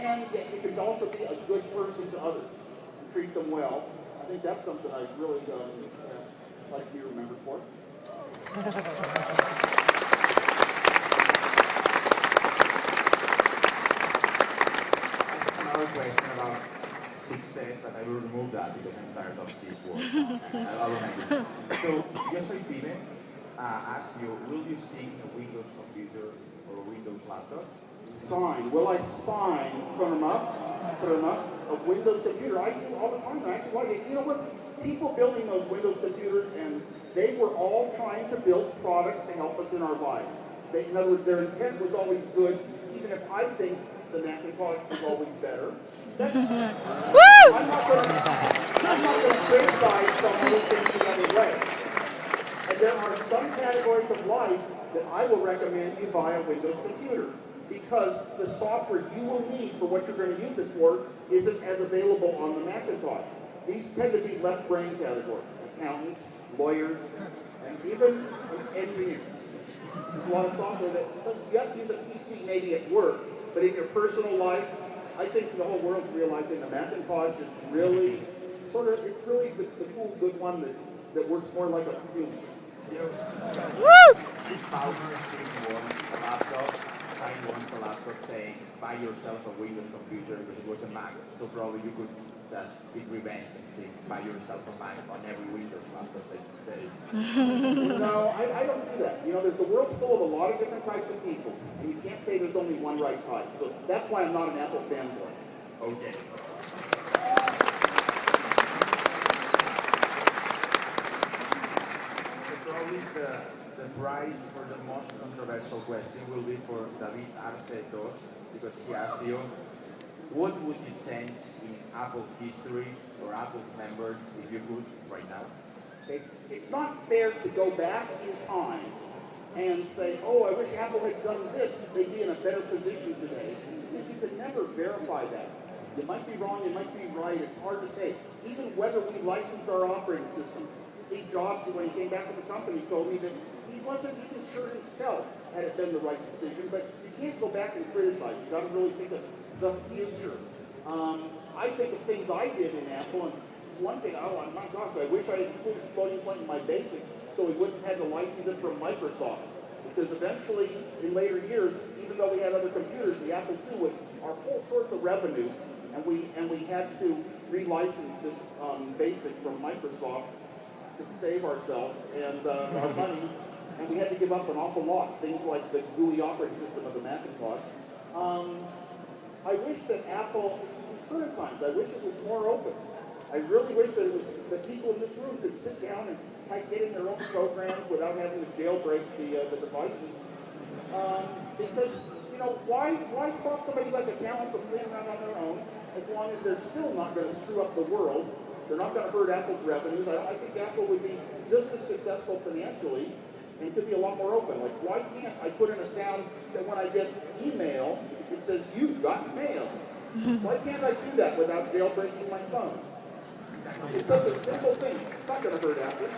and you can also be a good person to others and treat them well. I think that's something I really like to be remembered for. Another question about success, and I will remove that because I'm tired of this word. I don't like it. So, yo soy Pibe, ask you, will you sing a Windows computer or a Windows laptop? Sign. Will I sign, firm up, a Windows computer? I do all the time. I actually like it. You know what? People building those Windows computers, and they were all trying to build products to help us in our lives. In other words, their intent was always good, even if I think the Macintosh was always better. I'm not going to criticize someone who thinks the other way. And there are some categories of life that I will recommend you buy a Windows computer, because the software you will need for what you're going to use it for isn't as available on the Macintosh. These tend to be left brain categories: accountants, lawyers, and even engineers. There's a lot of software that, so you have to use a PC maybe at work, but in your personal life, I think the whole world's realizing the Macintosh is really it's really the cool, good one that works more like a human. Steve Ballmer sitting once a laptop, signed once a laptop saying, buy yourself a Windows computer because it was a Mac. So probably you could just take revenge and say, buy yourself a Mac on every Windows laptop that you No, I don't do that. You know, the world's full of a lot of different types of people, and you can't say there's only one right type. So that's why I'm not an Apple fanboy. Okay. Probably the prize for the most controversial question will be for David Arce Dos, because he asked you, what would you change in Apple history or Apple's members if you could right now? It's not fair to go back in time and say, oh, I wish Apple had done this, they'd be in a better position today, because you could never verify that. You might be wrong, you might be right, it's hard to say. Even whether we license our operating system. Steve Jobs, when he came back to the company, told me that he wasn't even sure himself had it been the right decision, but you can't go back and criticize. You've got to really think of the future. I think of things I did in Apple, and one thing, oh my gosh, I wish I had included floating point in my BASIC so we wouldn't have had to license it from Microsoft. Because eventually, in later years, even though we had other computers, the Apple II was our whole source of revenue, and we had to relicense this BASIC from Microsoft to save ourselves and our money, and we had to give up an awful lot, things like the GUI operating system of the Macintosh. I wish that Apple, in current times, I wish it was more open. I really wish that people in this room could sit down and get in their own programs without having to jailbreak the devices. Because, you know, why stop somebody who has a talent from playing around on their own, as long as they're still not going to screw up the world? They're not going to hurt Apple's revenues. I think Apple would be just as successful financially and could be a lot more open. Like, why can't I put in a sound that when I get email, it says, you got mail? Why can't I do that without jailbreaking my phone? It's such a simple thing. It's not going to hurt Apple.